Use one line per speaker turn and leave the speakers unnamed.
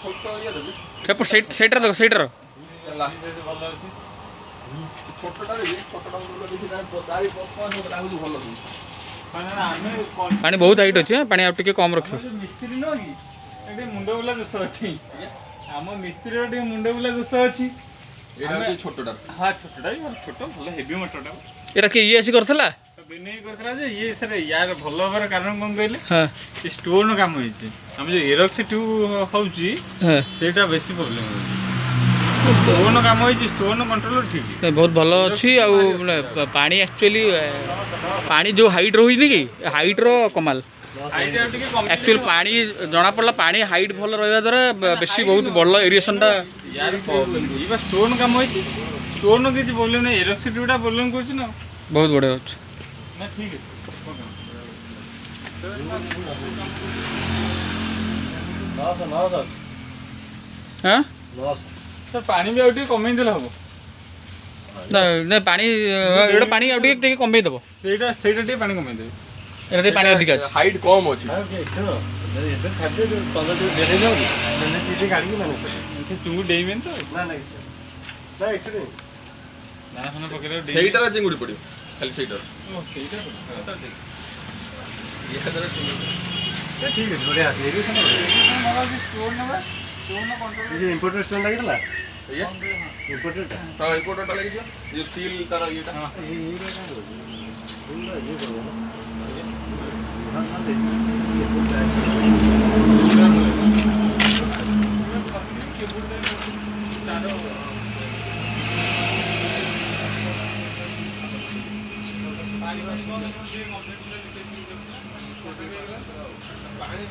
ସେଇଟାର ଦେଖ ସେଇଟାର ପାଣି ବହୁତ ହାଇଟ୍ ଅଛି ପାଣି ଆଉ ଟିକେ କମ୍ ରଖିବ।
ମିସ୍ତ୍ରୀ ନୁହଁ କି ଏଠି ମୁଣ୍ଡ ବୁଲା ଦୋଷ ଅଛି ଆମ ମିସ୍ତ୍ରୀର ଟିକେ ମୁଣ୍ଡ ବୁଲା ଦୋଷ ଅଛି।
ଛୋଟଟା
ହଁ ଛୋଟଟା ଛୋଟ ଭଲ ହେଭି ମୋଟରଟା
ଏଇଟା କିଏ ଇଏ ଆସି କରିଥିଲା
ବିନୟ କରିଥିଲା ଯେ ଇଏ ସାର୍ ୟାର ଭଲ ହବାର କାରଣ କ'ଣ କହିଲେ
ହଁ
ଏ ଷ୍ଟୋନ୍ କାମ ହେଇଛି ଆମେ ଯେଉଁ ଏରକ୍ସ ଟ୍ୟୁବ୍ ହେଉଛି ସେଇଟା ବେଶୀ ପ୍ରୋବ୍ଲେମ୍ ହେଉଛି। ଷ୍ଟୋନ୍ କାମ ହେଇଛି ଷ୍ଟୋନ୍ କଣ୍ଟ୍ରୋଲ ଠିକ୍
ବହୁତ ଭଲ ଅଛି ଆଉ ପାଣି ଆକ୍ଚୁଆଲି ପାଣି ଯେଉଁ ହାଇଟ୍ ରହୁଛି କି ହାଇଟ୍ର କମାଲ ଆକ୍ଚୁଆଲି ପାଣି ଜଣାପଡ଼ିଲା ପାଣି ହାଇଟ୍ ଭଲ ରହିବା ଦ୍ୱାରା ବେଶୀ ବହୁତ ଭଲ ଏରିଏସନ୍ଟା
ଷ୍ଟୋନ୍ କାମ ହେଇଛି ଷ୍ଟୋନ୍ କିଛି ପ୍ରୋବ୍ଲେମ୍ ନାହିଁ ଏରକ୍ସ ଟ୍ୟୁବ୍ଟା ପ୍ରୋବ୍ଲେମ୍ କରୁଛି ନା
ବହୁତ ବଢ଼ିଆ ଅଛି
ନା ଠିକ୍ ଅଛି।
ହଁ
ସାର୍ ପାଣି ବି ଆଉ ଟିକେ କମେଇ ଦେଲେ ହେବ
ନା ପାଣି ଏଇଟା ପାଣି ଆଉ ଟିକେ ଟିକେ କମେଇ ଦେବ
ସେଇଟା ସେଇଟା ଟିକେ ପାଣି କମେଇ ଦେବେ
ଏଇଟା ଟିକେ ପାଣି ଅଧିକା ଅଛି
ହାଇଟ୍ କମ୍ ଅଛି
ଚୁଙ୍ଗୁ ଡେଇବେନି ତ
ସେଇଟାରେ ଚିଙ୍ଗୁଡ଼ି ପଡ଼ିବ ଖାଲି ସେଇଟାର
ଠିକ୍ ଅଛି ବଢ଼ିଆ ଅଛି ଇମ୍ପୋର୍ଟେଡ଼ ଷ୍ଟୋନ୍ ଲାଗିଥିଲା
ଇମ୍ପୋର୍ଟରଟା ଲାଗିଯିବ ଯେଉଁ ଷ୍ଟିଲ୍ ତାର ଇଏଟା
ପାଣି